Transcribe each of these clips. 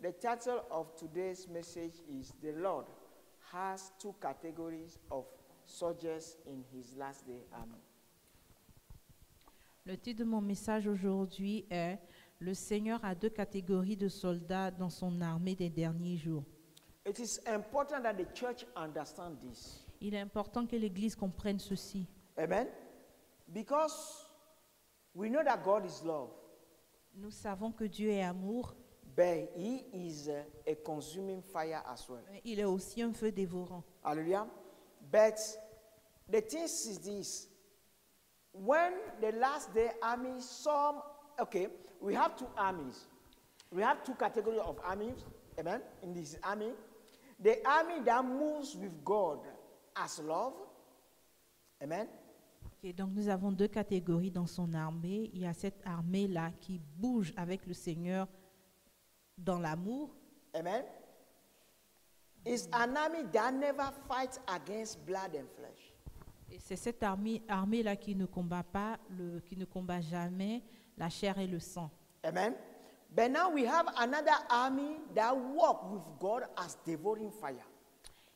The title of today's message is The Lord has two categories of soldiers in his last day army. Le titre de mon message aujourd'hui est « Le Seigneur a deux catégories de soldats dans son armée des derniers jours ». It is important that the church understand this. Il est important que l'Église comprenne ceci. Amen. Because we know that God is love, Nous savons que Dieu est amour, but he is a consuming fire as well. mais il est aussi un feu dévorant. Hallelujah. But the thing is this. When the last day army, we have two armies. We have two categories of armies, amen, in this army. The army that moves with God as love, amen. Okay, donc nous avons deux catégories dans son armée. Il y a cette armée-là qui bouge avec le Seigneur dans l'amour. Amen. It's an army that never fights against blood and flesh. Et c'est cette armée-là qui ne combat pas, qui ne combat jamais la chair et le sang. Amen. But now we have another army that walk with God as devouring fire.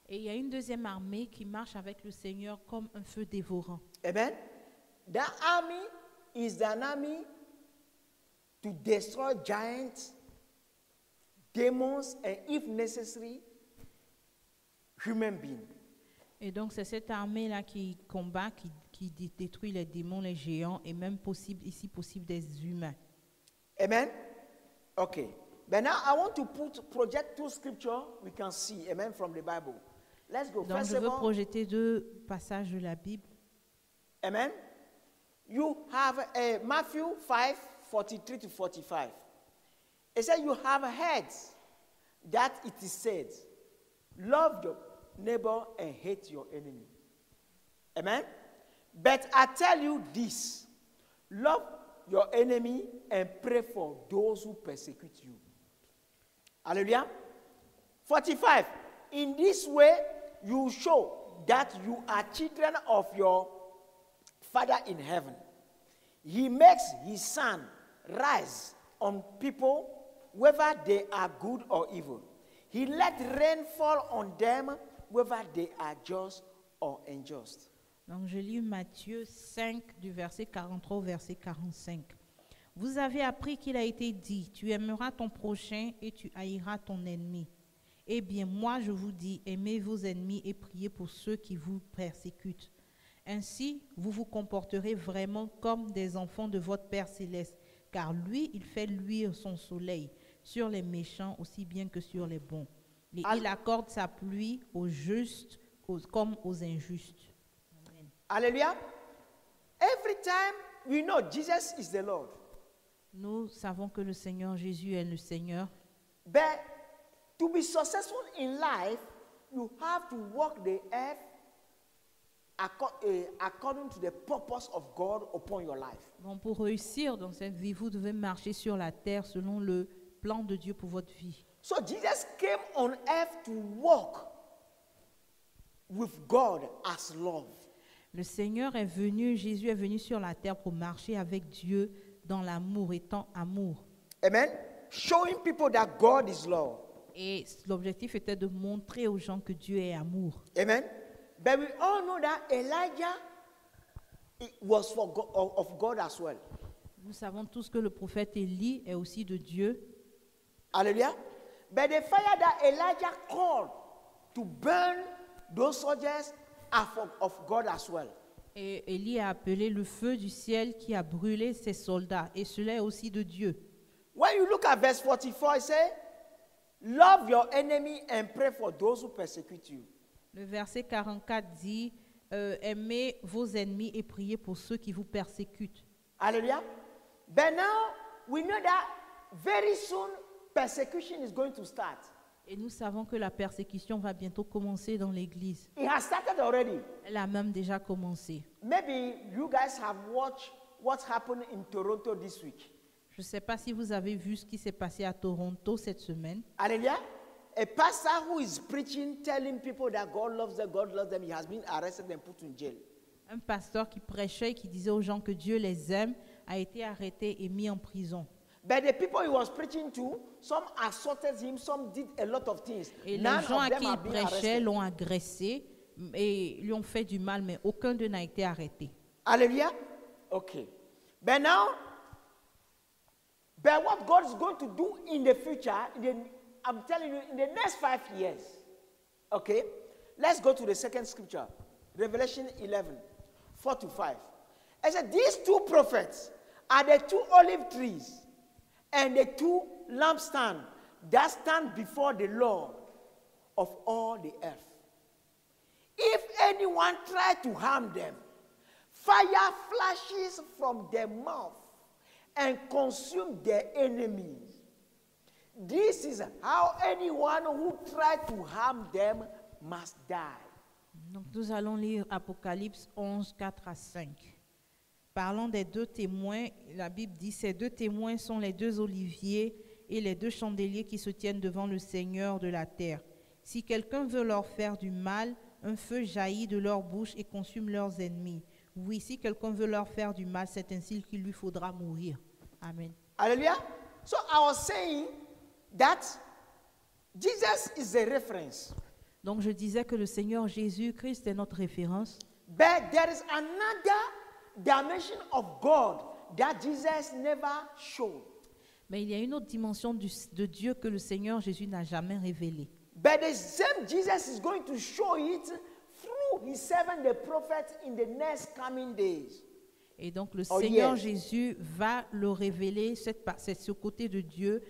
Et il y a une deuxième armée qui marche avec le Seigneur comme un feu dévorant. Amen. That army is an army to destroy giants, demons, and if necessary, human beings. Et donc c'est cette armée-là qui combat, qui détruit les démons, les géants et même ici possible des humains. Amen. Okay. But now I want to project two scriptures we can see, amen, from the Bible. Let's go. Donc First je of veux all, projeter deux passages de la Bible. amen. You have Matthew 5, 43 to 45. It says, you have heard that it is said, love your neighbor and hate your enemy. Amen. But I tell you this, love your enemy and pray for those who persecute you. Hallelujah. 45. In this way, you show that you are children of your Father in heaven. He makes his sun rise on people, whether they are good or evil. He let rain fall on them, whether they are just or unjust. Donc je lis Matthieu 5 du verset 43 au verset 45. Vous avez appris qu'il a été dit, tu aimeras ton prochain et tu haïras ton ennemi. Eh bien, moi je vous dis, aimez vos ennemis et priez pour ceux qui vous persécutent. Ainsi, vous vous comporterez vraiment comme des enfants de votre Père céleste, car lui, il fait luire son soleil sur les méchants aussi bien que sur les bons. Et il accorde sa pluie aux justes comme aux injustes. Amen. Hallelujah. Every time we know Jesus is the Lord. Nous savons que le Seigneur Jésus est le Seigneur. But to be successful in life, you have to walk the earth according to the purpose of God upon your life. Donc pour réussir dans cette vie, vous devez marcher sur la terre selon le plan de Dieu pour votre vie. So Jesus came on earth to walk with God as love. Le Seigneur est venu, Jésus est venu sur la terre pour marcher avec Dieu dans l'amour, étant amour. Amen. Showing people that God is love. Et l'objectif était de montrer aux gens que Dieu est amour. Amen. But we all know that Elijah was of God as well. Nous savons tous que le prophète Élie est aussi de Dieu. Hallelujah. But the fire that Elijah called to burn those soldiers are of God as well. Et Élie a appelé le feu du ciel qui a brûlé ses soldats. Et cela est aussi de Dieu. When you look at verse 44, it says, love your enemy and pray for those who persecute you. Le verset 44 dit, aimez vos ennemis et priez pour ceux qui vous persécutent. Hallelujah. But now we know that very soon persecution is going to start. Et nous savons que la persécution va bientôt commencer dans l'Église. It has started already. Elle a même déjà commencé. Maybe you guys have watched what's happened in Toronto this week. Je ne sais pas si vous avez vu ce qui s'est passé à Toronto cette semaine. Hallelujah. A pastor who is preaching, telling people that God loves them, he has been arrested and put in jail. Un pasteur qui prêchait et qui disait aux gens que Dieu les aime a été arrêté et mis en prison. But the people he was preaching to, some assaulted him, some did a lot of things. Et les None gens of à them qui il have been prêchait arrested. l'ont agressé et lui ont fait du mal, mais aucun d'eux n'a été arrêté. Hallelujah. Okay. But now, but what God is going to do in the future, I'm telling you, in the next 5 years. Okay. Let's go to the second scripture, Revelation 11, 4-5. I said, these two prophets are the two olive trees and the two lampstands that stand before the Lord of all the earth. If anyone try to harm them, fire flashes from their mouth and consume their enemies. This is how anyone who tries to harm them must die. Donc nous allons lire Apocalypse 11, 4-5. Parlant des deux témoins, la Bible dit, ces deux témoins sont les deux oliviers et les deux chandeliers qui se tiennent devant le Seigneur de la terre. Si quelqu'un veut leur faire du mal, un feu jaillit de leur bouche et consume leurs ennemis. Oui, si quelqu'un veut leur faire du mal, c'est ainsi qu'il lui faudra mourir. Amen. Hallelujah. So I was saying that Jesus is a reference. Donc je disais que le Seigneur Jésus-Christ est notre référence. But there is another dimension of God that Jesus never showed. Mais il y a une autre dimension de Dieu que le Seigneur Jésus n'a jamais révélée. But the same Jesus is going to show it through his servant, the prophet, in the next coming days. Et donc le Oh, Seigneur yes. Jésus va le révéler, ce côté de Dieu,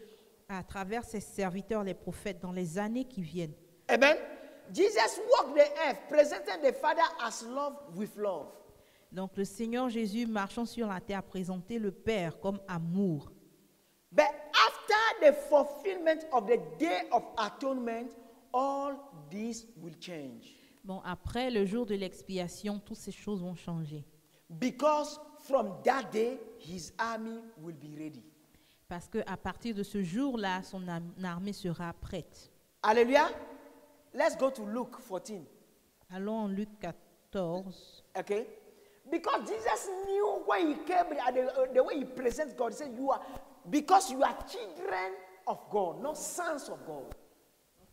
à travers ses serviteurs, les prophètes, dans les années qui viennent. Amen. Jesus walked the earth, presenting the Father as love with love. Donc le Seigneur Jésus, marchant sur la terre, a présenté le Père comme amour. But after the fulfillment of the day of atonement, all this will change. Bon, après le jour de l'expiation, toutes ces choses vont changer. Because from that day, his army will be ready. Parce qu'à partir de ce jour-là, son armée sera prête. Hallelujah. Let's go to Luke 14. Allons en Luc 14. Okay? Because Jesus knew when he came, the way he presents God, he said, because you are children of God, not sons of God.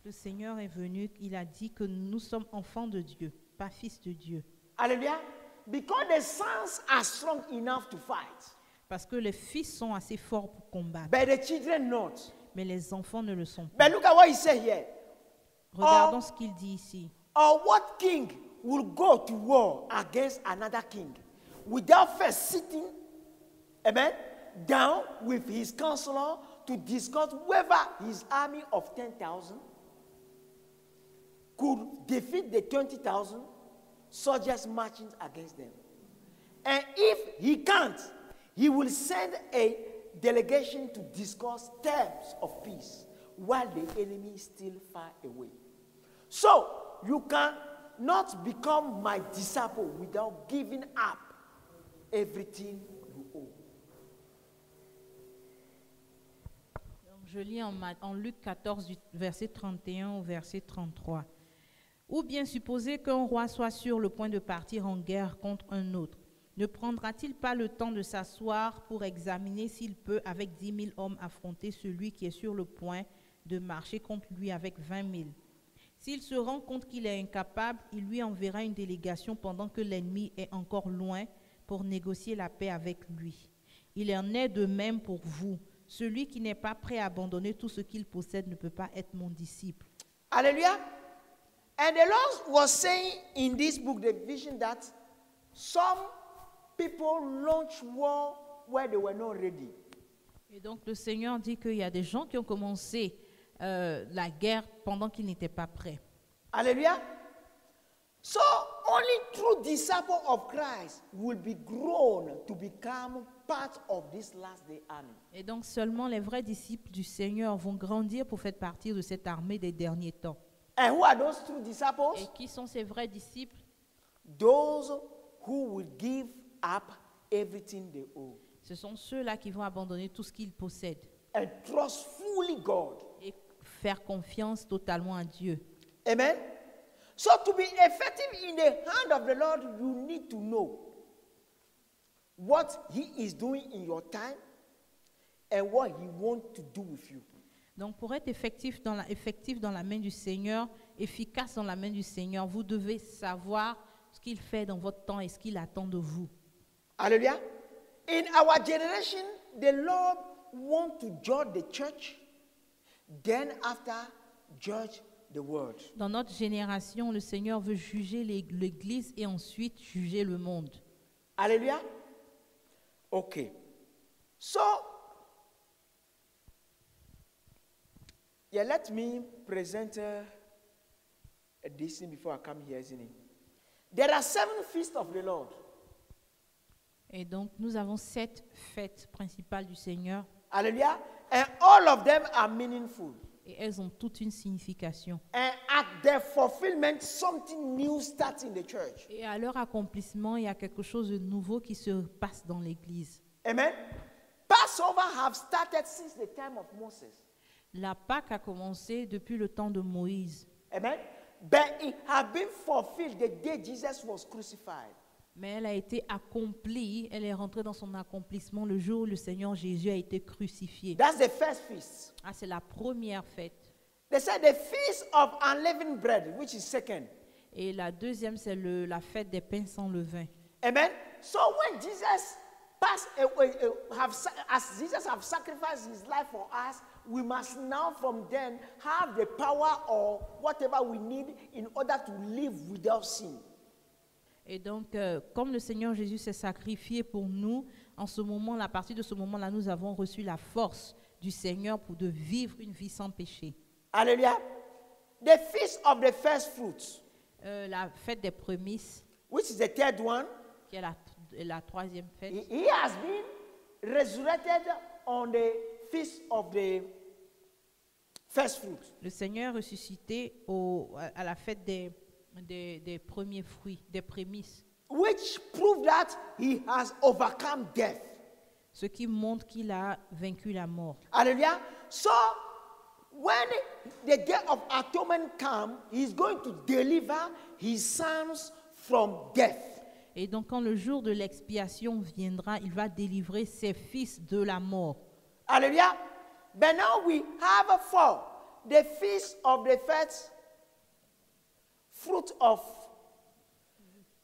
Le Seigneur est venu, il a dit que nous sommes enfants de Dieu, pas fils de Dieu. Hallelujah. Because the sons are strong enough to fight, Parce que les fils sont assez forts pour combattre, but the children not. mais les enfants ne le sont pas. But look at what he said here. Regardons ce qu'il dit ici. Or what king will go to war against another king without first sitting, amen, down with his counselor to discuss whether his army of 10,000 could defeat the 20,000 soldiers marching against them. And if he can't, he will send a delegation to discuss terms of peace while the enemy is still far away. So, you cannot become my disciple without giving up everything you owe. Donc, je lis en Luc 14, du verset 31 au verset 33. Ou bien supposer qu'un roi soit sur le point de partir en guerre contre un autre. Ne prendra-t-il pas le temps de s'asseoir pour examiner s'il peut, avec 10 000 hommes, affronter celui qui est sur le point de marcher contre lui avec 20 000? S'il se rend compte qu'il est incapable, il lui enverra une délégation pendant que l'ennemi est encore loin pour négocier la paix avec lui. Il en est de même pour vous. Celui qui n'est pas prêt à abandonner tout ce qu'il possède ne peut pas être mon disciple. Hallelujah. And the Lord was saying in this book, the vision, that some people launch war where they were not ready. Et donc le Seigneur dit qu'il y a des gens qui ont commencé la guerre pendant qu'ils n'étaient pas prêts. Hallelujah. So only true disciples of Christ will be grown to become part of this last day army. Et donc seulement les vrais disciples du Seigneur vont grandir pour faire partie de cette armée des derniers temps. And who are those true disciples? Et qui sont ces vrais disciples? Those who will give up everything they owe Ce sont ceux-là qui vont abandonner tout ce qu'ils possèdent and trust fully God. et faire confiance totalement à Dieu. Amen. So to be effective in the hand of the Lord, you need to know what He is doing in your time and what he wants to do with you. Donc, pour être effectif dans la main du Seigneur, efficace dans la main du Seigneur, vous devez savoir ce qu'il fait dans votre temps et ce qu'il attend de vous. Hallelujah. In our generation, the Lord wants to judge the church, then after judge the world. Dans notre génération, le Seigneur veut juger l'Église et ensuite juger le monde. Hallelujah. Okay. So, yeah, let me present this thing before I come here, isn't it? There are 7 feasts of the Lord. Et donc, nous avons 7 fêtes principales du Seigneur Hallelujah. And all of them are meaningful. et elles ont toute une signification. And at their fulfillment, something new starts in the church. Et à leur accomplissement, il y a quelque chose de nouveau qui se passe dans l'Église. Amen. Passover have started since the time of Moses. La Pâque a commencé depuis le temps de Moïse, Amen. But it had been fulfilled the day Jesus was crucified. mais elle a été accomplie, elle est rentrée dans son accomplissement le jour où le Seigneur Jésus a été crucifié. That's the first feast. Ah, c'est la première fête. They said the feast of unleavened bread, which is second. Et la deuxième, c'est la fête des pains sans levain. Amen. So when Jesus passed away, as Jesus have sacrificed his life for us, we must now from then have the power or whatever we need in order to live without sin. Et donc, comme le Seigneur Jésus s'est sacrifié pour nous, en ce moment, à partir de ce moment-là, nous avons reçu la force du Seigneur pour de vivre une vie sans péché. Hallelujah. The feast of the first fruits, La fête des prémices, which is the third one, qui est la troisième fête, he has been resurrected on the feast of the first fruits. le Seigneur est ressuscité à la fête des premiers fruits, des prémices, Which prove that he has overcome death. ce qui montre qu'il a vaincu la mort. Hallelujah. So, when the day of atonement comes, he's going to deliver his sons from death. Et donc, quand le jour de l'expiation viendra, il va délivrer ses fils de la mort. Hallelujah. But now we have for the feast of the first fruit of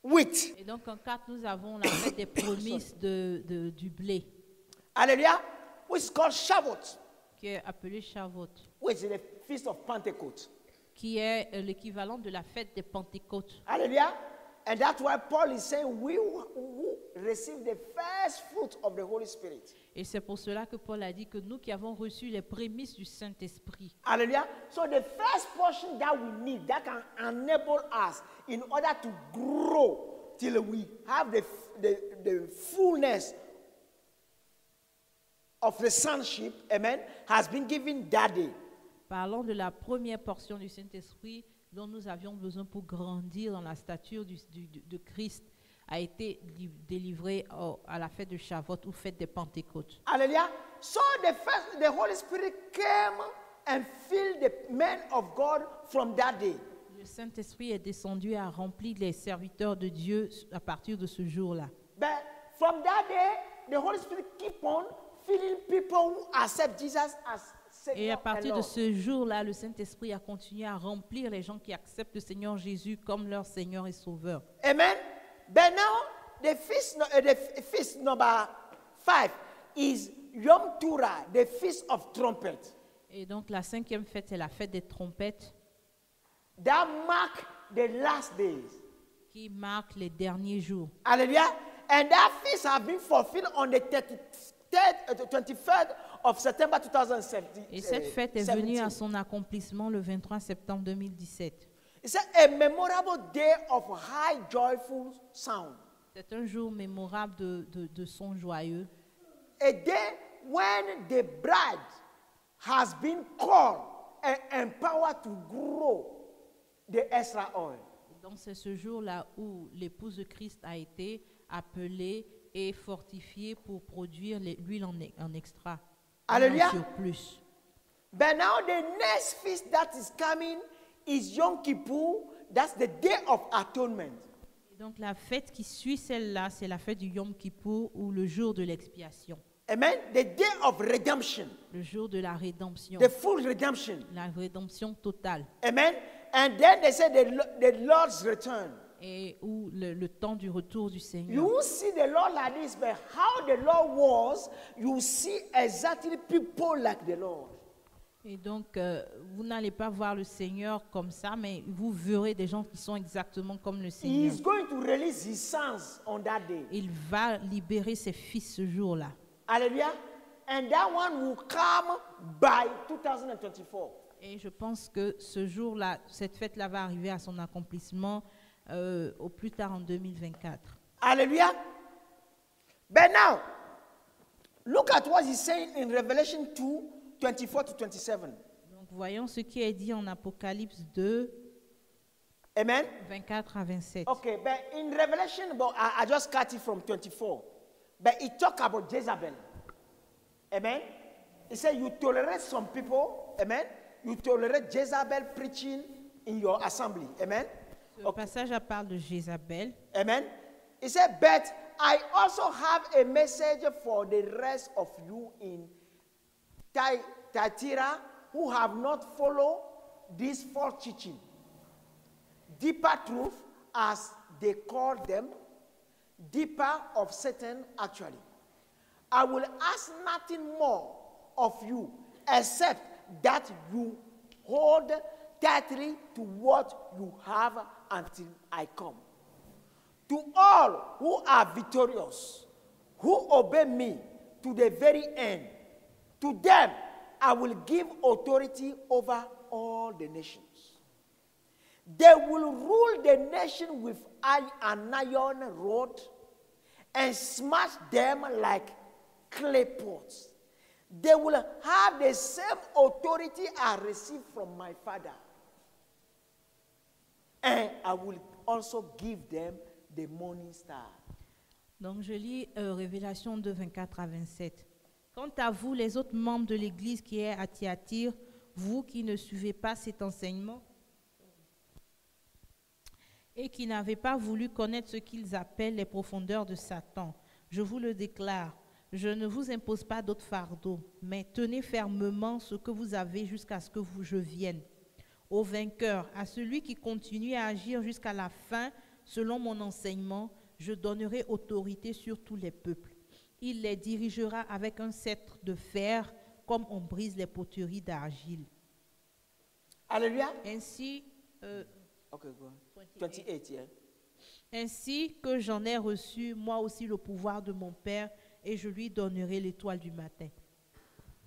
wheat. Et donc, en 4, nous avons la fête des prémices du blé, Hallelujah. Which is called Shavuot, qui est appelée Shavuot, which is the feast of Pentecost. qui est l'équivalent de la fête des Pentecôtes. Hallelujah. And that's why Paul is saying we who receive the first fruit of the Holy Spirit. Et c'est pour cela que Paul a dit que nous qui avons reçu les prémices du Saint-Esprit. Hallelujah. So the first portion that we need that can enable us in order to grow till we have the fullness of the sonship, amen, has been given that day. Parlons de la première portion du Saint-Esprit dont nous avions besoin pour grandir dans la stature de Christ, a été délivrée à la fête de Shavuot ou fête des Pentecôtes. Hallelujah. So the Holy Spirit came and filled the men of God from that day. Le Saint-Esprit est descendu et a rempli les serviteurs de Dieu à partir de ce jour-là. But from that day, the Holy Spirit keep on filling people who accept Jesus as Savior Et à and partir de Lord. ce jour-là, le Saint-Esprit a continué à remplir les gens qui acceptent le Seigneur Jésus comme leur Seigneur et Sauveur. Amen. But now, the feast number 5 is Yom Teruah, the feast of trumpet. Et donc la cinquième fête, c'est la fête des trompettes That mark the last days. qui marque les derniers jours. Hallelujah. And that feast has been fulfilled on the 23rd of September 2017. Et cette fête est venue à son accomplissement le 23 septembre 2017. It's a memorable day of high joyful sound. C'est un jour mémorable de sons joyeux. A day when the bride has been called and empowered to grow the extra oil. Donc c'est ce jour-là où l'épouse de Christ a été appelée et fortifiée pour produire l'huile en extra. Alléluia. En surplus. But now the next feast that is coming is Yom Kippur. That's the day of atonement. Et donc la fête qui suit celle-là, c'est la fête du Yom Kippour ou le jour de l'expiation. Amen. The day of redemption. le jour de la rédemption, The full redemption. la rédemption totale, Amen. And then they said the Lord's return. et où le temps du retour du Seigneur. You will see the Lord like this, but how the Lord was, you will see exactly people like the Lord. Et donc, vous n'allez pas voir le Seigneur comme ça, mais vous verrez des gens qui sont exactement comme le He Seigneur. is going to release his sons on that day. Il va libérer ses fils ce jour-là. Hallelujah. And that one will come by 2024. Et je pense que ce jour-là, cette fête-là va arriver à son accomplissement au plus tard en 2024. Hallelujah. But now, look at what he's saying in Revelation 2, 24 to 27. Donc, voyons ce qui est dit en Apocalypse 2, Amen. 24 à 27. Okay, but in Revelation, but I just cut it from 24. But it talk about Jezebel. Amen. It said you tolerate some people. Amen. You tolerate Jezebel preaching in your assembly. Amen. Ce passage parle de Jézabel. Amen. He said, but I also have a message for the rest of you in Thyatira who have not followed this false teaching. Deeper truth, as they call them, deeper of Satan actually. I will ask nothing more of you except that you hold tightly to what you have until I come. To all who are victorious, who obey me to the very end, to them I will give authority over all the nations. They will rule the nation with an iron rod and smash them like clay pots. They will have the same authority I received from my Father. And I will also give them the morning star. Donc je lis Révélation 2, 24 à 27. Quant à vous, les autres membres de l'Église qui est à Thyatire, vous qui ne suivez pas cet enseignement et qui n'avez pas voulu connaître ce qu'ils appellent les profondeurs de Satan, je vous le déclare, je ne vous impose pas d'autre fardeau, mais tenez fermement ce que vous avez jusqu'à ce que je vienne. Au vainqueur, à celui qui continue à agir jusqu'à la fin, selon mon enseignement, je donnerai autorité sur tous les peuples. Il les dirigera avec un sceptre de fer, comme on brise les poteries d'argile. Hallelujah. Ainsi, Okay, go on. 28, yeah. ainsi que j'en ai reçu, moi aussi, le pouvoir de mon Père, et je lui donnerai l'étoile du matin.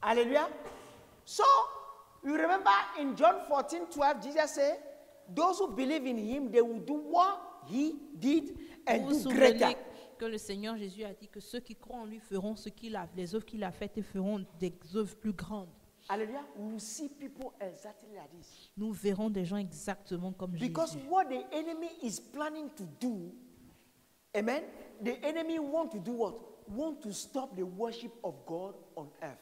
Hallelujah. So, you remember in John 14:12, Jesus said, those who believe in him, they will do what he did and Vous vous do greater. souvenez que le Seigneur Jésus a dit que ceux qui croient en lui feront ce qu'il a, les œuvres qu'il a faites et feront des œuvres plus grandes. Hallelujah. We will see people exactly like this. Nous verrons des gens exactement comme Because Jésus. what the enemy is planning to do, amen, the enemy want to do what? Want to stop the worship of God on earth.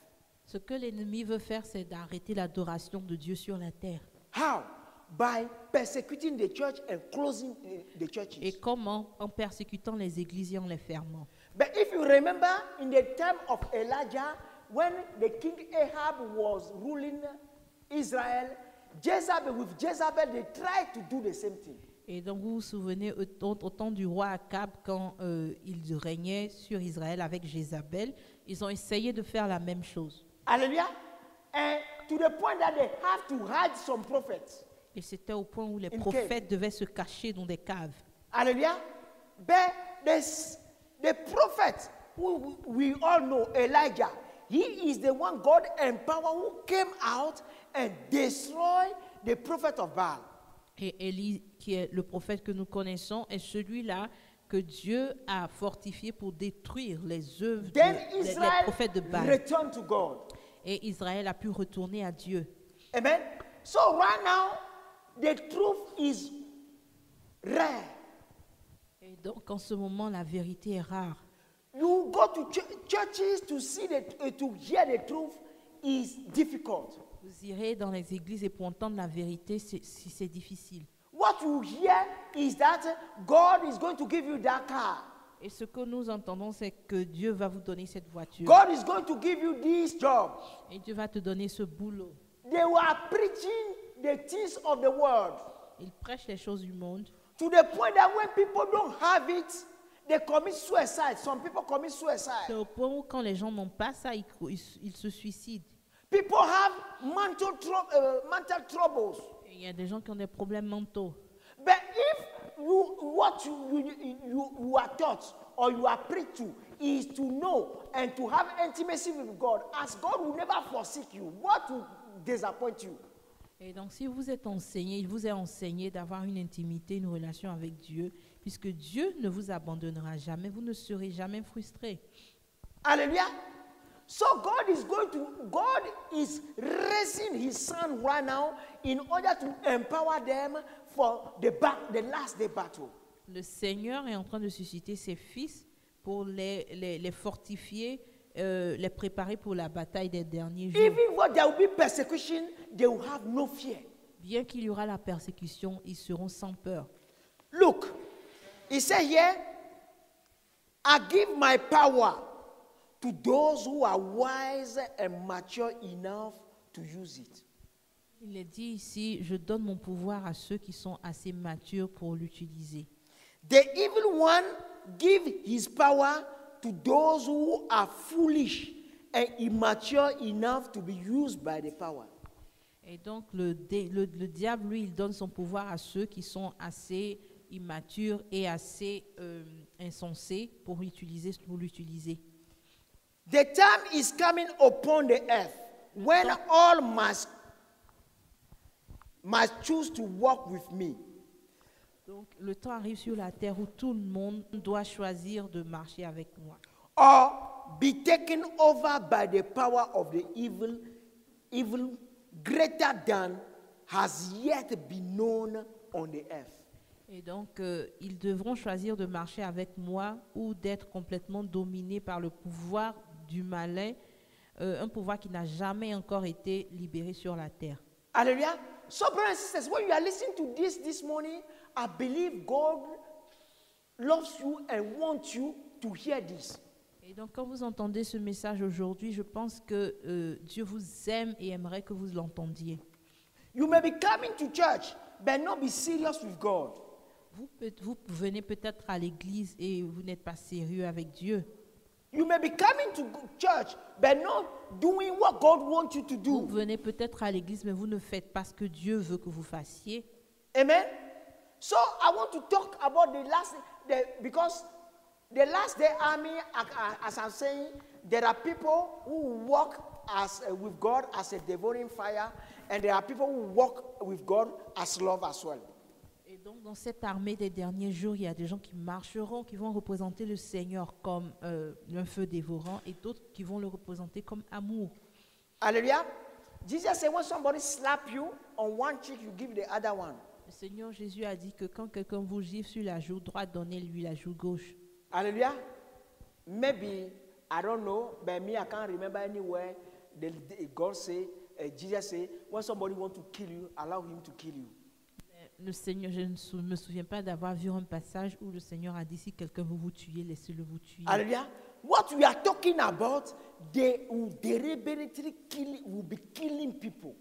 Ce que l'ennemi veut faire, c'est d'arrêter l'adoration de Dieu sur la terre. How? By persecuting the church and closing the churches. Et comment? En persécutant les églises et en les fermant. But if you remember, in the time of Elijah, when the king Ahab was ruling Israel, with Jezebel, they tried to do the same thing. Et donc vous vous souvenez au temps du roi Akab, quand il régnait sur Israël avec Jézabel, ils ont essayé de faire la même chose. Hallelujah. And to the point that they have to hide some prophets. Et c'était au point où les In prophètes devaient se cacher dans des caves. Hallelujah. But the prophet who we all know, Elijah, he is the one God empowered who came out and destroyed the prophet of Baal. Et Élie, qui est le prophète que nous connaissons, est celui-là que Dieu a fortifié pour détruire les œuvres Then les Israel prophètes de Baal. returned to God. Et Israël a pu retourner à Dieu. Amen. So right now, the truth is rare. Et donc en ce moment, la vérité est rare. You go to churches to see to hear the truth is difficult. Vous irez dans les églises et pour entendre la vérité, si c'est difficile. What you hear is that God is going to give you that car. Et ce que nous entendons, c'est que Dieu va vous donner cette voiture. God is going to give you this job. Et Dieu va te donner ce boulot. They were preaching the things of the world Il prêche les choses du monde. to the point that when people don't have it, they commit suicide. Some people commit C'est suicide. au point où quand les gens n'ont pas ça, ils se suicident. People have mental troubles. Et il y a des gens qui ont des problèmes mentaux. But if what you are taught or you are preached to is to know and to have intimacy with God, as God will never forsake you, what will disappoint you? Et donc, si vous êtes enseigné, il vous est enseigné d'avoir une intimité, une relation avec Dieu, puisque Dieu ne vous abandonnera jamais, vous ne serez jamais frustré. Hallelujah. So God is raising his son right now in order to empower them for the last day battle. Le Seigneur est en train de susciter ses fils pour les fortifier, les préparer pour la bataille des derniers jours. Even when there will be persecution, they will have no fear. Bien qu'il y aura la persécution, ils seront sans peur. Look, he said here, I give my power to those who are wise and mature enough to use it. Il est dit ici, je donne mon pouvoir à ceux qui sont assez matures pour l'utiliser. The evil one give his power to those who are foolish and immature enough to be used by the power. Et donc le diable, lui, il donne son pouvoir à ceux qui sont assez immatures et assez insensés pour l'utiliser. The time is coming upon the earth when all must choose to walk with me. Donc le temps arrive sur la terre où tout le monde doit choisir de marcher avec moi. Or be taken over by the power of the evil greater than has yet been known on the earth. Et donc, ils devront choisir de marcher avec moi ou d'être complètement dominés par le pouvoir du malin, un pouvoir qui n'a jamais encore été libéré sur la terre. Hallelujah. So, brothers and sisters, when you are listening to this morning, I believe God loves you and wants you to hear this. Et donc, quand vous entendez ce message aujourd'hui, je pense que Dieu vous aime et aimerait que vous l'entendiez. You may be coming to church, but not be serious with God. Vous venez peut-être à l'église et vous n'êtes pas sérieux avec Dieu. You may be coming to church, but not doing what God wants you to do. Vous venez peut-être à l'église, mais vous ne faites pas ce que Dieu veut que vous fassiez. Amen. So I want to talk about because the last day army, as I'm saying, there are people who walk with God as a devouring fire, and there are people who walk with God as love as well. Et donc, dans cette armée des derniers jours, il y a des gens qui marcheront, qui vont représenter le Seigneur comme un feu dévorant, et d'autres qui vont le représenter comme amour. Hallelujah. Jesus said, when somebody slap you on one cheek, you give the other one. Le Seigneur Jésus a dit que quand quelqu'un vous gifle sur la joue droite, donnez-lui la joue gauche. Hallelujah. Maybe, I don't know, but me, I can't remember anywhere God say, Jesus say, when somebody wants to kill you, allow him to kill you. Le Seigneur, je ne me souviens pas d'avoir vu un passage où le Seigneur a dit si quelqu'un veut vous tuer, laissez-le vous tuer. Hallelujah. What we are talking about, they will deliberately will be killing people.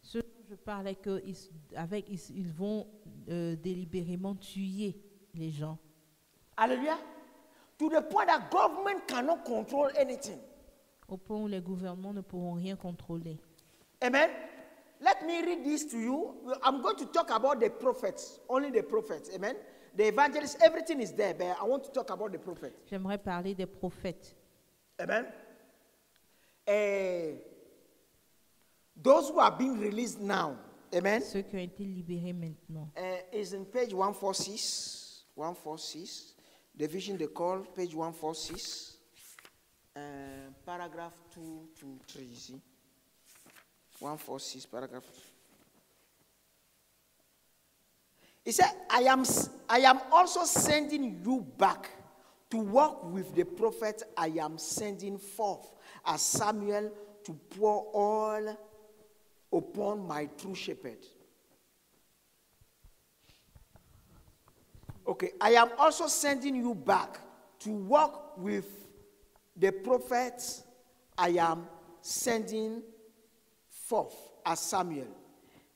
Ce dont je parle est qu'ils vont délibérément tuer les gens. Hallelujah. To the point that government cannot control anything. Au point où les gouvernements ne pourront rien contrôler. Amen. Let me read this to you. I'm going to talk about the prophets, only the prophets. Amen. The evangelists, everything is there, but I want to talk about the prophets. J'aimerais parler des prophètes. Amen. Those who are being released now. Amen. Ceux qui ont été libérés maintenant. Is in page 146. 146. The vision they call, page 146. Paragraph 2 to 3. See? 146, paragraph. He said, I am also sending you back to work with the prophet I am sending forth as Samuel to pour oil upon my true shepherd. Okay, I am also sending you back to walk with the prophets I am sending forth as Samuel.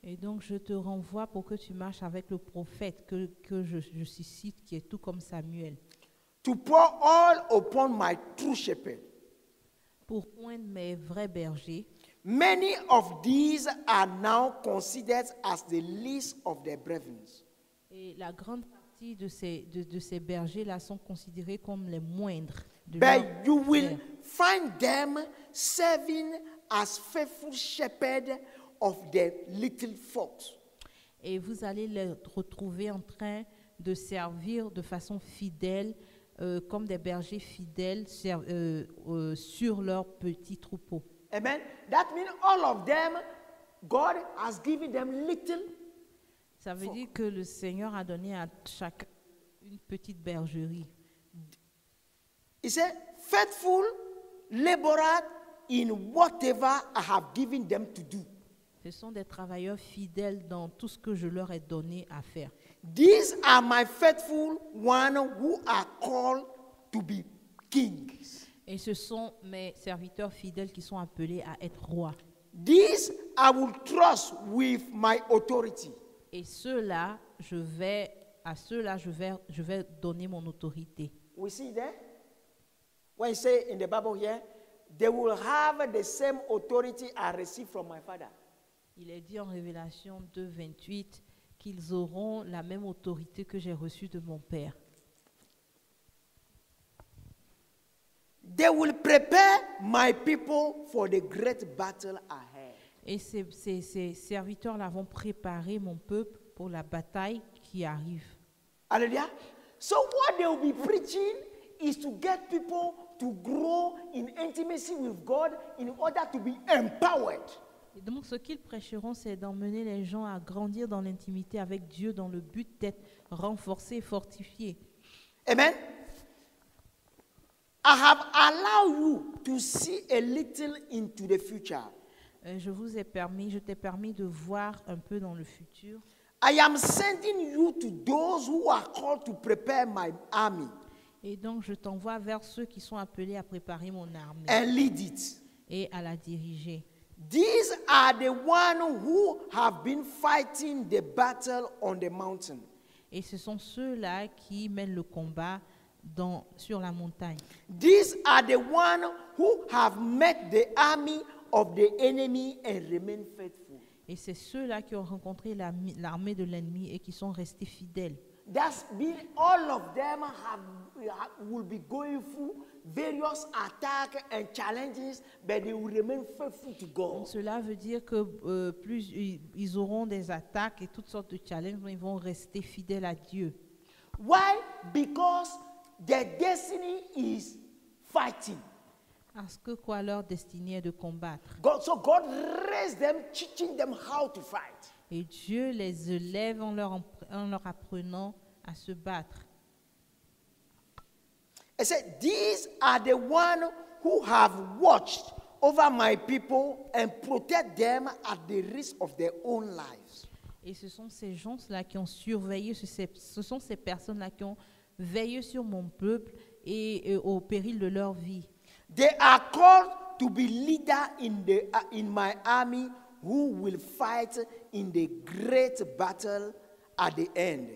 Et donc, je te renvoie pour que tu marches avec le prophète que je suscite, qui est tout comme Samuel, To pour all upon my true shepherd. pour oindre mes vrais bergers. Many of these are now considered as the least of their brethren. Et la grande partie de ces bergers-là sont considérés comme les moindres. De But leurs you will frères. find them serving as faithful shepherds of the little flock. Et vous allez les retrouver en train de servir de façon fidèle, comme des bergers fidèles sur leurs petits troupeaux. Amen. That means all of them, God has given them little. Ça veut dire que le Seigneur a donné à chacun une petite bergerie. He said, faithful laborer in whatever I have given them to do. Ce sont des travailleurs fidèles dans tout ce que je leur ai donné à faire. These are my faithful ones who are called to be kings. Et ce sont mes serviteurs fidèles qui sont appelés à être rois. These I will trust with my authority. Et ceux-là, je vais donner mon autorité. We see there? When you say in the Bible here, they will have the same authority I received from my father. Il est dit en Révélation 2, 28 qu'ils auront la même autorité que j'ai reçue de mon Père. They will prepare my people for the great battle ahead. Et ces serviteurs-là vont préparer mon peuple pour la bataille qui arrive. Hallelujah. So what they will be preaching is to get people to grow in intimacy with God in order to be empowered. Et donc, ce qu'ils prêcheront, c'est d'emmener les gens à grandir dans l'intimité avec Dieu dans le but d'être renforcés et fortifiés. Amen. I have allowed you to see a little into the future. Je t'ai permis de voir un peu dans le futur. I am sending you to those who are called to prepare my army Et donc, je t'envoie vers ceux qui sont appelés à préparer mon armée and lead it. et à la diriger. These are the ones who have been fighting the battle on the mountain. Et ce sont ceux-là qui mènent le combat sur la montagne. These are the ones who have met the army of the enemy and remain faithful. Et c'est ceux-là qui ont rencontré l'armée de l'ennemi et qui sont restés fidèles. That's been all of them will be going through various attacks and challenges, but they will remain faithful to God. Donc cela veut dire que plus ils auront des attaques et toutes sortes de challenges, mais ils vont rester fidèles à Dieu. Why? Because their destiny is fighting. Parce que quoi, leur destinée est de combattre. So God raised them, teaching them how to fight. Et Dieu les élève en leur apprenant à se battre. I said, these are the ones who have watched over my people and protect them at the risk of their own lives. Et ce sont ces gens-là qui ont surveillé, ce sont ces personnes-là qui ont veillé sur mon peuple et au péril de leur vie. They are called to be leader in my army who will fight in the great battle at the end.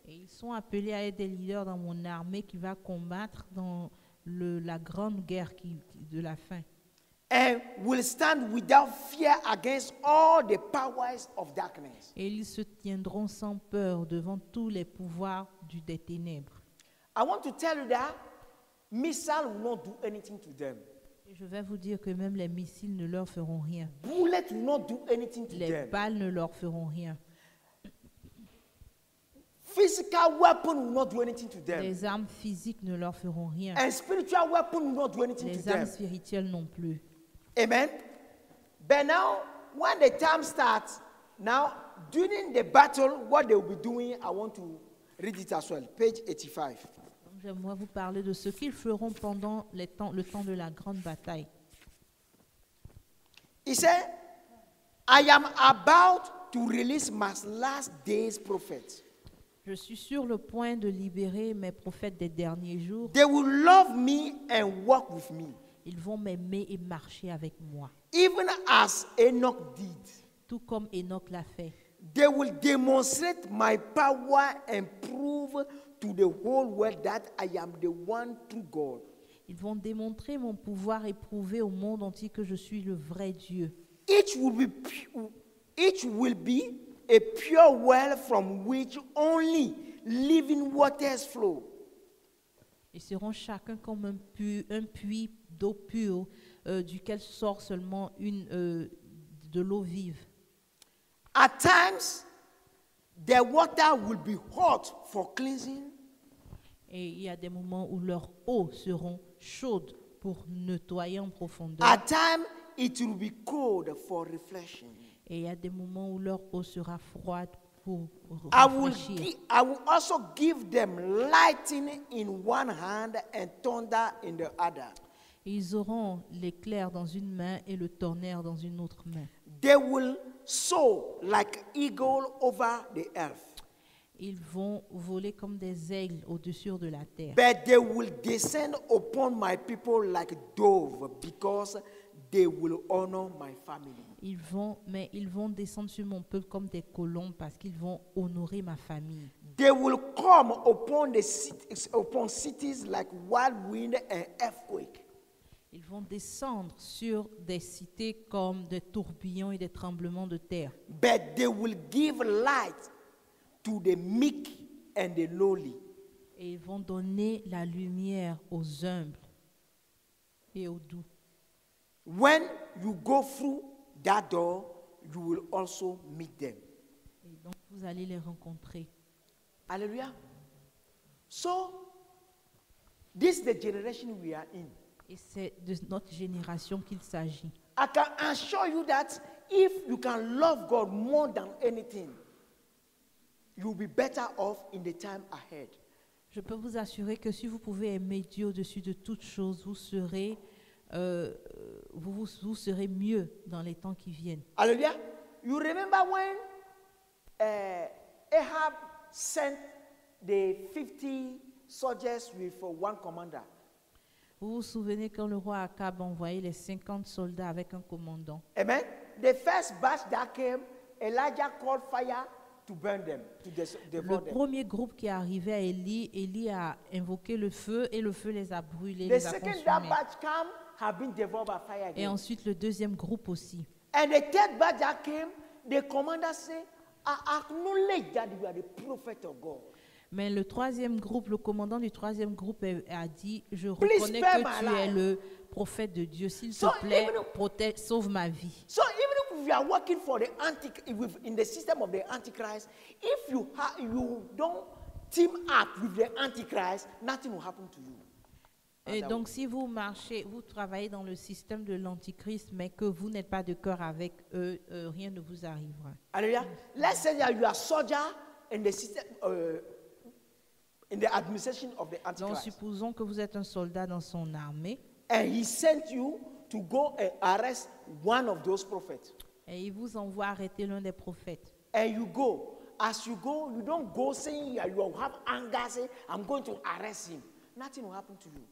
Et ils sont appelés à être des leaders dans mon armée qui va combattre dans la grande guerre de la fin. And will stand without fear against all the powers of darkness. Et ils se tiendront sans peur devant tous les pouvoirs des ténèbres. I want to tell you that missiles will not do anything to them. Et je vais vous dire que même les missiles ne leur feront rien. Bullets will not do anything to Les them. balles ne leur feront rien. Physical weapon will not do anything to them. Les armes physiques ne leur feront rien. And spiritual weapon will not do anything to Les armes them. spirituelles non plus. Amen. But now, when the time starts, now during the battle, what they will be doing, I want to read it as well. Page 85. Donc, j'aimerais vous parler de ce qu'ils feront pendant le temps de la grande bataille. He said, I am about to release my last days prophet. Je suis sur le point de libérer mes prophètes des derniers jours. They will love me and walk with me, Ils vont m'aimer et marcher avec moi, even as Enoch did. tout comme Enoch l'a fait. They will demonstrate my power and prove to the whole world that I am the one true God. Ils vont démontrer mon pouvoir et prouver au monde entier que je suis le vrai Dieu. Each will be a pure well from which only living waters flow. Ils seront chacun comme un puits d'eau pure duquel sort seulement de l'eau vive. At times, their water will be hot for cleansing. Et il y a des moments où leurs eaux seront chaudes pour nettoyer en profondeur. At times, it will be cold for refreshing. Et il y a des moments où leur eau sera froide pour I will rafraîchir. also give them lightning in one hand and thunder in the other. Et ils auront l'éclair dans une main et le tonnerre dans une autre main. They will soar like eagle over the earth, Ils vont voler comme des aigles au-dessus de la terre. but they will descend upon my people like dove, because they will honor my family. Ils vont descendre sur mon peuple comme des colombes parce qu'ils vont honorer ma famille. They will come upon cities like wild wind and earthquake. Ils vont descendre sur des cités comme des tourbillons et des tremblements de terre. But they will give light to the meek and the lowly. Et ils vont donner la lumière aux humbles et aux doux. When you go through that door, you will also meet them. Et donc vous allez les rencontrer. Hallelujah. So, this is the generation we are in. Et c'est de notre génération qu'il s'agit. I can assure you that if you can love God more than anything, you'll be better off in the time ahead. Je peux vous assurer que si vous pouvez aimer Dieu au-dessus de toute chose, vous serez mieux dans les temps qui viennent. Hallelujah. You remember when Ahab sent the 50 soldiers with one commander? Vous vous souvenez quand le roi Akab a envoyé les 50 soldats avec un commandant? Amen. The first batch that came, Elijah called fire to burn them, to Le devour them. premier groupe qui est arrivé à Élie a invoqué le feu et le feu les a brûlés, The les a second that consumés. batch came, have been devoured by fire Et again. ensuite le deuxième groupe aussi. And the third batch that came, the commander said, I acknowledge that you are the prophet of God. Mais le troisième groupe, le commandant du troisième groupe a dit, je Please reconnais spare que my tu es life. le prophète de Dieu. S'il So te plaît, even sauve ma vie. So even if you are working for the in the system of the Antichrist, if you don't team up with the Antichrist, nothing will happen to you. Et donc, si vous travaillez dans le système de l'Antichrist, mais que vous n'êtes pas de cœur avec eux, rien ne vous arrivera. Hallelujah. Let's say that you are soldier in the system, in the administration of the Donc, Antichrist, supposons que vous êtes un soldat dans son armée and he sent you to go and arrest one of those prophets, et il vous envoie arrêter l'un des prophètes. and you go. As you go, you don't go saying you have anger, say, I'm going to arrest him. Nothing will happen to you.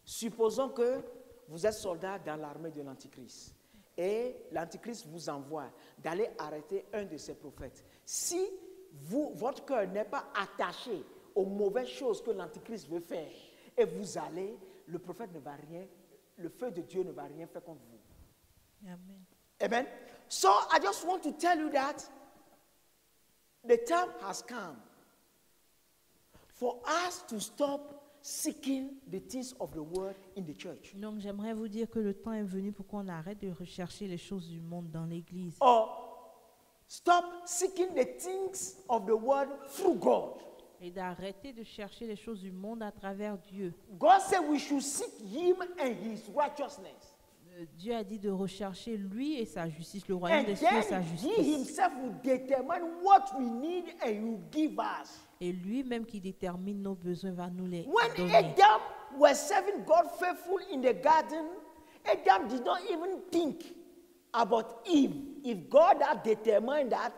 Supposons que vous êtes soldat dans l'armée de l'Antichrist et l'Antichrist vous envoie d'aller arrêter un de ses prophètes. Si votre cœur n'est pas attaché aux mauvaises choses que l'Antichrist veut faire et vous allez, le prophète ne va rien, le feu de Dieu ne va rien faire contre vous. Amen. Amen. So I just want to tell you that the time has come for us to stop seeking the things of the world in the church. Donc, j'aimerais vous dire que le temps est venu pour qu'on arrête de rechercher les choses du monde dans l'Église. Or stop seeking the things of the world through God. Et d'arrêter de chercher les choses du monde à travers Dieu. God said we should seek him and his righteousness. Dieu a dit de rechercher lui et sa justice, le royaume And des cieux et sa then he justice. himself will determine what we need and he will give us. Et lui-même qui détermine nos besoins va nous les When donner. Adam was serving God faithful in the garden, Adam did not even think about Eve. If God had determined that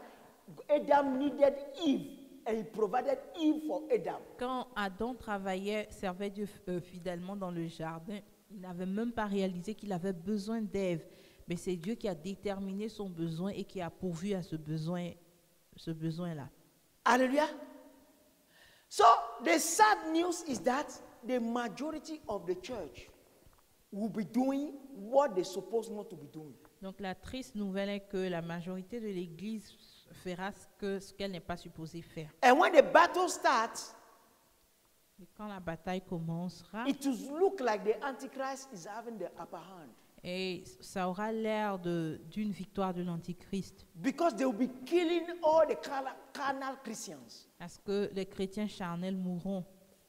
Adam needed Eve and he provided Eve for Adam. Quand Adam travaillait, servait Dieu fidèlement dans le jardin, il n'avait même pas réalisé qu'il avait besoin d'Ève. Mais c'est Dieu qui a déterminé son besoin et qui a pourvu à ce besoin-là. Hallelujah. So the sad news is that the majority of the church will be doing what they're supposed not to be doing. Donc la triste nouvelle est que la majorité de l'Église fera ce qu'elle n'est pas supposée faire. And when the battle starts, Et quand la bataille commencera, it will look like the Antichrist is having the upper hand. et ça aura l'air d'une victoire de l'Antichrist, Because they will be killing all the carnal Christians. parce que les chrétiens charnels mourront.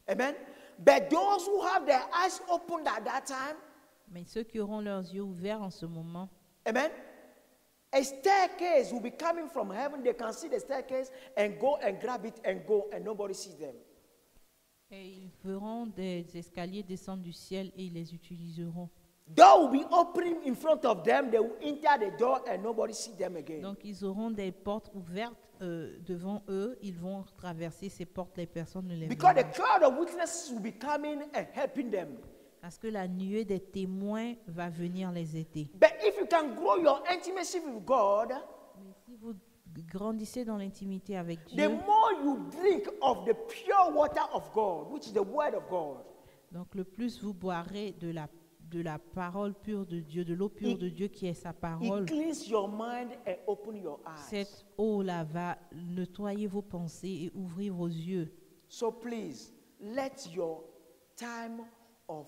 Amen. But those who have their eyes opened at that time, Mais ceux qui auront leurs yeux ouverts en ce moment, amen, a staircase will be coming from heaven. They can see the staircase and go and grab it and go, and nobody sees them. et ils verront des escaliers descendre du ciel et ils les utiliseront. Door will be opening in front of them. They will enter the door and nobody see them again. Donc ils auront des portes ouvertes devant eux, ils vont traverser ces portes, les personnes ne les Because verront the pas. crowd of witnesses will be coming and helping them. Parce que la nuée des témoins va venir les aider. But if you can grow your intimacy with God, Mais si vous grandissez dans l'intimité avec the Dieu, more you drink of the pure water of God, which is the word of God, donc le plus vous boirez de la parole pure de Dieu, de l'eau pure de Dieu qui est sa parole, it cleans your mind and open your eyes. cette eau-là va nettoyer vos pensées et ouvrir vos yeux. So please, let your time of,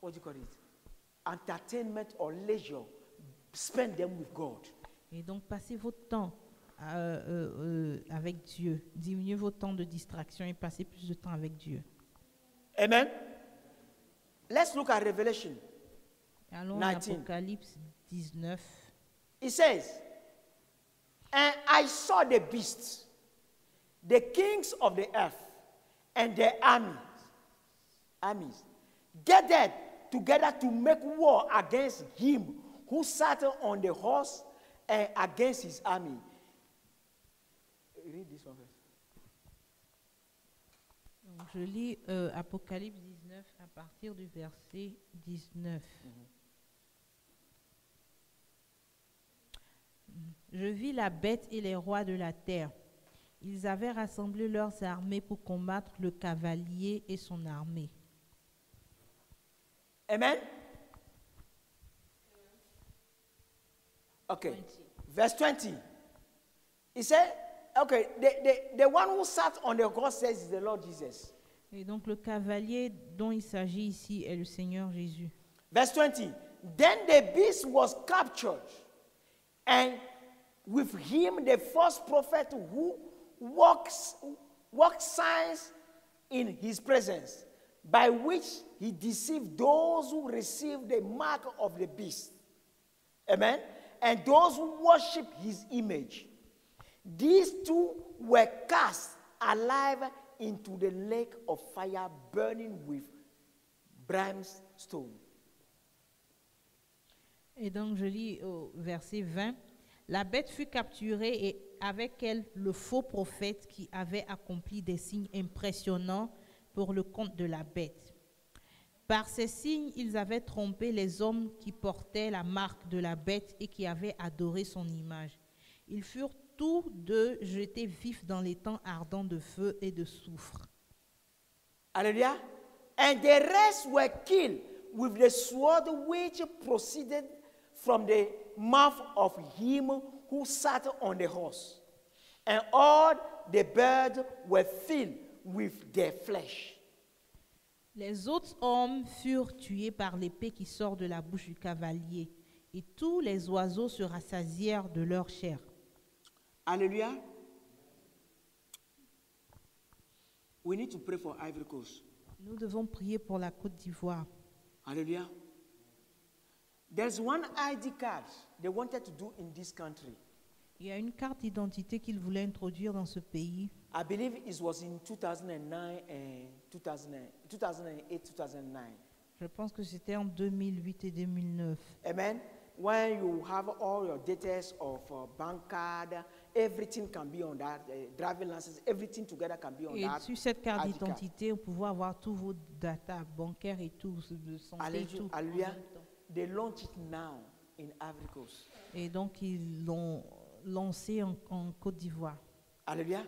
what do you call it, entertainment or leisure, spend them with God. Et donc passez votre temps avec Dieu. Diminuez votre temps de distraction et passez plus de temps avec Dieu. Amen. Let's look at Revelation. Allons à 19. Apocalypse 19. It says, and I saw the beasts, the kings of the earth, and their armies, gathered together to make war against him who sat on the horse and against his army. Read this one first. Donc, je lis Apocalypse 19 à partir du verset 19. Je vis la bête et les rois de la terre. Ils avaient rassemblé leurs armées pour combattre le cavalier et son armée. Amen. Okay. 20. Verse 20. He said, okay, the one who sat on the horse says is the Lord Jesus. Et donc le cavalier dont il s'agit ici est le Seigneur Jésus. Verse 20. Then the beast was captured, and with him the false prophet who works signs in his presence, by which he deceived those who received the mark of the beast. Amen. And those who worship his image. These two were cast alive into the lake of fire burning with brimstone. Et donc je lis au verset 20. La bête fut capturée et avec elle le faux prophète qui avait accompli des signes impressionnants pour le compte de la bête. Par ces signes, ils avaient trompé les hommes qui portaient la marque de la bête et qui avaient adoré son image. Ils furent tous deux jetés vifs dans les temps ardents de feu et de soufre. Hallelujah. And the rest were killed with the sword which proceeded from the mouth of him who sat on the horse. And all the birds were filled with their flesh. Les autres hommes furent tués par l'épée qui sort de la bouche du cavalier, et tous les oiseaux se rassasièrent de leur chair. Hallelujah. We need to pray for Ivory Coast. Nous devons prier pour la Côte d'Ivoire. Hallelujah. There's one ID card they wanted to do in this country. Il y a une carte d'identité qu'ils voulaient introduire dans ce pays. I believe it was in 2009 and 2008, 2009. Je pense que c'était en 2008 et 2009. Amen. When you have all your details of bank card everything can be on that. Driving license, everything together can be on Et that. sur cette carte ID card. d'identité, on pouvait avoir tous vos data bancaires et tout, de santé et tout. Alléluia. They launch it now in Ivory Coast. Et donc, ils l'ont lancé en Côte d'Ivoire. Hallelujah.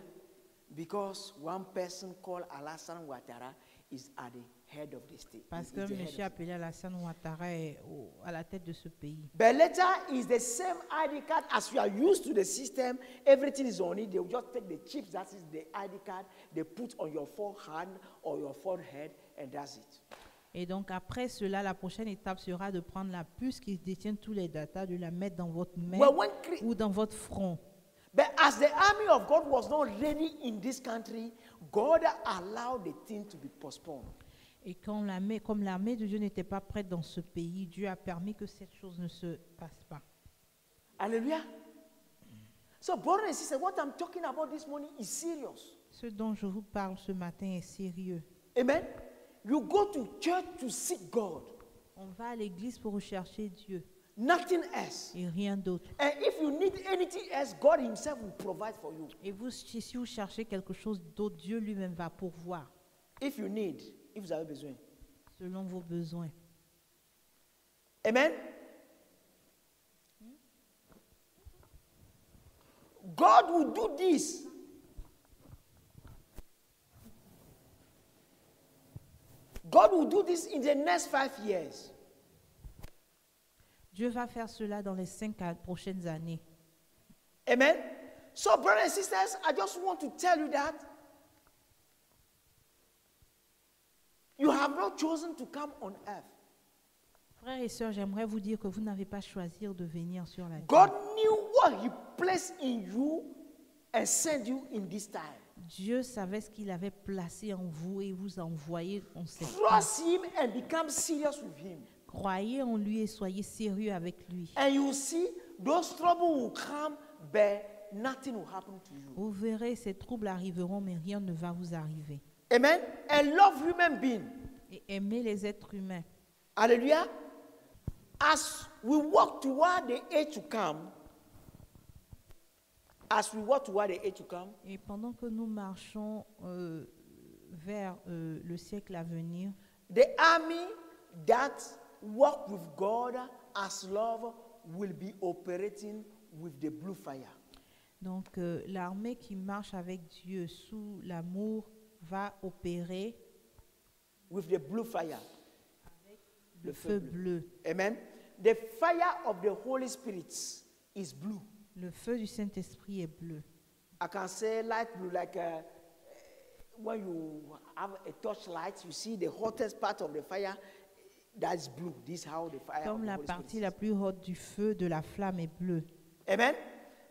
Because one person called Alassane Ouattara is at the head of the state. Parce Is que the head of M. appelé Alassane Ouattara est à la tête de ce pays. But later is the same ID card as you are used to the system. Everything is on it. They will just take the chips, that is the ID card, they put on your forehead or your forehead, and that's it. Et donc, après cela, la prochaine étape sera de prendre la puce qui détient tous les datas, de la mettre dans votre main Well, when ou dans votre front. But as the army of God was not ready in this country, God allowed the thing to be postponed. Et comme l'armée de Dieu n'était pas prête dans ce pays, Dieu a permis que cette chose ne se passe pas. Hallelujah. So, brothers and sisters, what I'm talking about this morning is serious. Ce dont je vous parle ce matin est sérieux. Amen. You go to church to seek God, On va à l'église pour rechercher Dieu nothing else. et rien d'autre. And if you need anything else, God Himself will provide for you. Et vous, si vous cherchez quelque chose d'autre, Dieu lui-même va pourvoir If you need, if vous avez besoin. selon vos besoins. Amen. God will do this. God will do this in the next 5 years. Dieu va faire cela dans les 5 prochaines années. Amen. So, brothers and sisters, I just want to tell you that you have not chosen to come on earth. Frères et sœurs, j'aimerais vous dire que vous n'avez pas choisi de venir sur la God terre. knew what He placed in you and sent you in this time. Dieu savait ce qu'il avait placé en vous et vous a envoyé en cette terre. Trust Him and become serious with Him. Croyez en lui et soyez sérieux avec lui. And you will see those troubles will come, but nothing will happen to you. Vous verrez, ces troubles arriveront, mais rien ne va vous arriver. Amen. And love human beings. Et aimez les êtres humains. Hallelujah. As we walk toward the age to come, Et pendant que nous marchons vers le siècle à venir, the army that walk with God as love will be operating with the blue fire. donc l'armée qui marche avec Dieu sous l'amour va opérer With the blue fire. le feu bleu. Amen. The fire of the Holy Spirit is blue. Le feu du Saint-Esprit est bleu. I can say light blue like when you have a torchlight, you see the hottest part of the fire, that is blue. This is how the fire Comme of the la Holy partie Spirit la is. plus haute du feu de la flamme est bleue. Amen.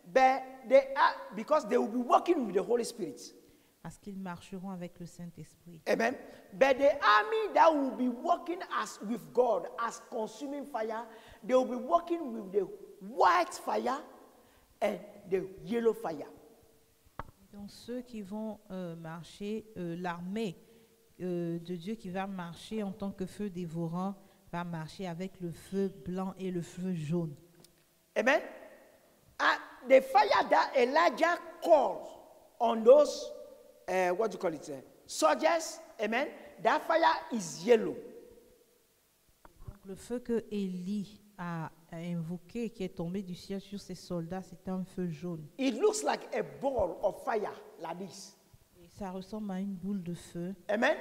But they are, because they will be working with the Holy Spirit. Parce qu'ils marcheront avec le Saint-Esprit. Amen. But the army that will be working as with God as consuming fire, they will be working with the white fire and the yellow fire. Donc ceux qui vont marcher, l'armée de Dieu qui va marcher en tant que feu dévorant, va marcher avec le feu blanc et le feu jaune. Amen. The fire that Elijah calls on those, what do you call it, soldiers, amen, that fire is yellow. Donc le feu que Élie a invoqué, qui est tombé du ciel sur ses soldats, c'est un feu jaune. It looks like a ball of fire like this. Et ça ressemble à une boule de feu. Amen.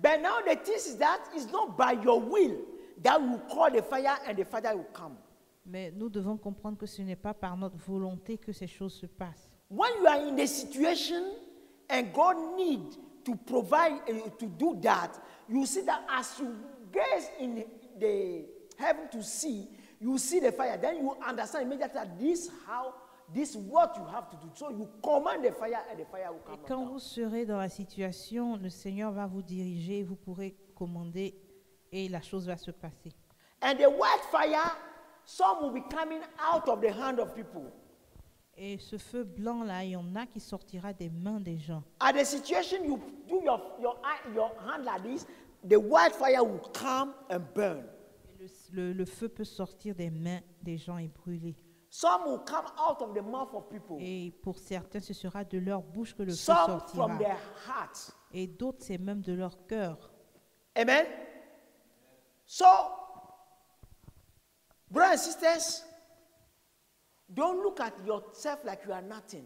But now the thing is that it's not by your will that will call the fire and the fire will come. Mais nous devons comprendre que ce n'est pas par notre volonté que ces choses se passent. When you are in a situation and God needs to provide to do that, you see that as you gaze in the heaven to see, you see the fire. Then you understand immediately that this is what you have to do. So you command the fire and the fire will Et come quand down. vous serez dans la situation, le Seigneur va vous diriger, et vous pourrez commander et la chose va se passer. And the white fire, some will be coming out of the hand of people. Et ce feu blanc-là, il y en a qui sortira des mains des gens. At the situation you do your hand like this, the white fire will come and burn. Et le feu peut sortir des mains des gens et brûler. Some will come out of the mouth of people. Et pour certains, ce sera de leur bouche que le feu Some from sortira. their heart. Et d'autres, c'est même de leur cœur. Amen. So, brothers and sisters, don't look at yourself like you are nothing.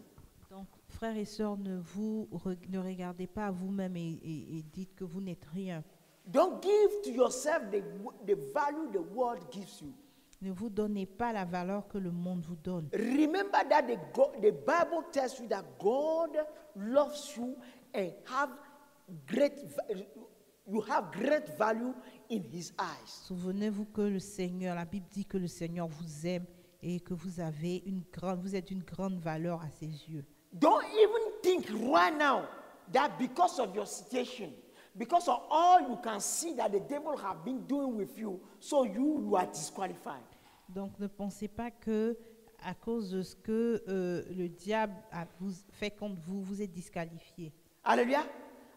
Donc, frères et sœurs, ne regardez pas à vous-même et dites que vous n'êtes rien. Don't give to yourself the value the world gives you. Ne vous donnez pas la valeur que le monde vous donne. Remember that the Bible tells you that God loves you and you have great value in His eyes. Souvenez-vous que la Bible dit que le Seigneur vous aime et que vous êtes d'une grande valeur à ses yeux. Don't even think right now that because of your situation, because of all you can see that the devil have been doing with you, so you are disqualified. Donc ne pensez pas que à cause de ce que le diable vous fait contre vous, vous êtes disqualifié. Hallelujah.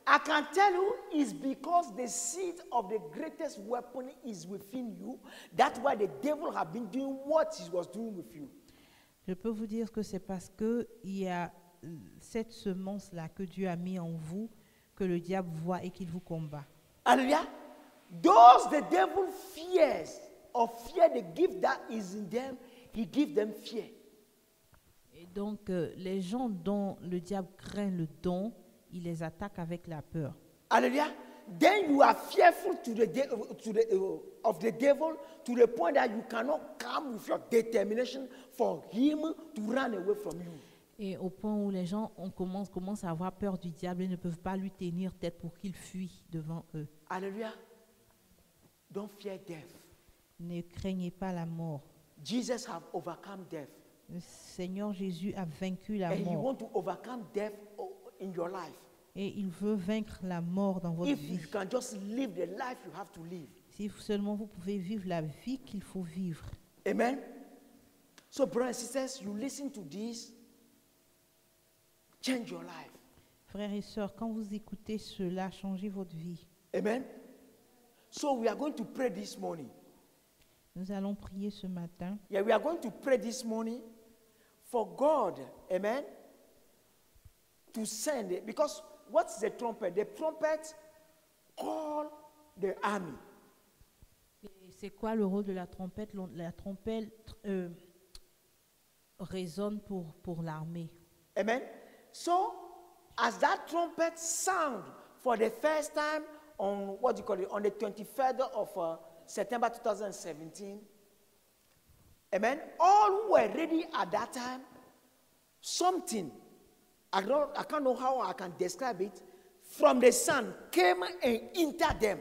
I can tell you it's because the seed of the greatest weapon is within you. That's why the devil have been doing what he was doing with you. Je peux vous dire que c'est parce que il y a cette semence-là que Dieu a mis en vous que le diable voit et qu'il vous combat. Hallelujah. Those the devil fears or fear the gift that is in them, he gives them fear. Et donc les gens dont le diable craint le don, il les attaque avec la peur. Hallelujah. Then you are fearful of the devil to the point that you cannot come with your determination for him to run away from you. Et au point où les gens commencent à avoir peur du diable et ne peuvent pas lui tenir tête pour qu'il fuit devant eux. Hallelujah. Don't fear death. Ne craignez pas la mort. Jesus have overcome death. Le Seigneur Jésus a vaincu la And he mort. want to overcome death in your life. Et il veut vaincre la mort dans votre If vie. you can just live the life you have to live. Si seulement vous pouvez vivre la vie qu'il faut vivre. Amen. So brothers and sisters, you listen to this, change your life. Frères et sœurs, quand vous écoutez cela, changez votre vie. Amen. So we are going to pray this morning. Nous allons prier ce matin. Yeah, we are going to pray this morning for God, amen, to send it. Because what's the trumpet? The trumpet call the army. Et c'est quoi le rôle de la trompette? La trompette résonne pour l'armée. Amen. So, as that trumpet sound for the first time on what do you call it? On the 23rd of September 2017. Amen. All who were ready at that time, something, I can't know how I can describe it, from the sun came and entered them.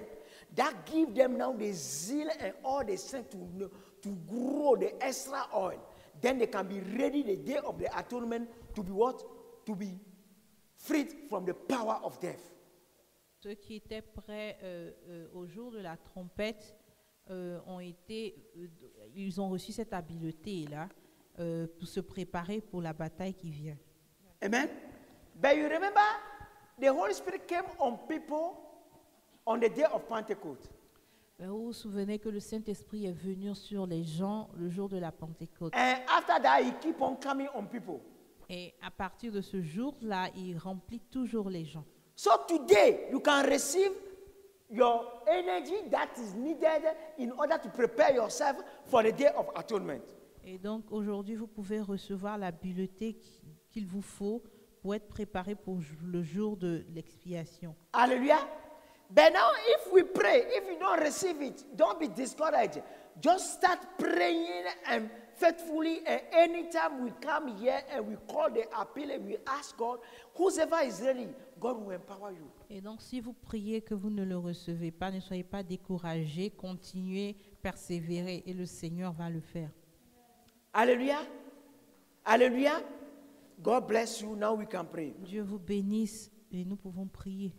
That give them now the zeal and all the strength to grow the extra oil. Then they can be ready the day of the atonement to be what? To be freed from the power of death. Ceux qui étaient prêts au jour de la trompette ils ont reçu cette habileté-là pour se préparer pour la bataille qui vient. Amen. But you remember, the Holy Spirit came on people on the day of Pentecost. Vous vous souvenez que le Saint-Esprit est venu sur les gens le jour de la Pentecôte. And after that, he keep on coming on people. Et à partir de ce jour-là, il remplit toujours les gens. So today, you can receive your energy that is needed in order to prepare yourself for the day of atonement. Et donc aujourd'hui, vous pouvez recevoir l'habileté qu'il vous faut pour être préparé pour le jour de l'expiation. Hallelujah. But now if we pray, if you don't receive it, don't be discouraged. Just start praying and faithfully, and anytime we come here and we call the appeal and we ask God, whoever is ready, God will empower you. Et donc si vous priez que vous ne le recevez pas, ne soyez pas découragés, continuez, persévérez et le Seigneur va le faire. Hallelujah. Hallelujah. God bless you. Now we can pray. Dieu vous bénisse et nous pouvons prier.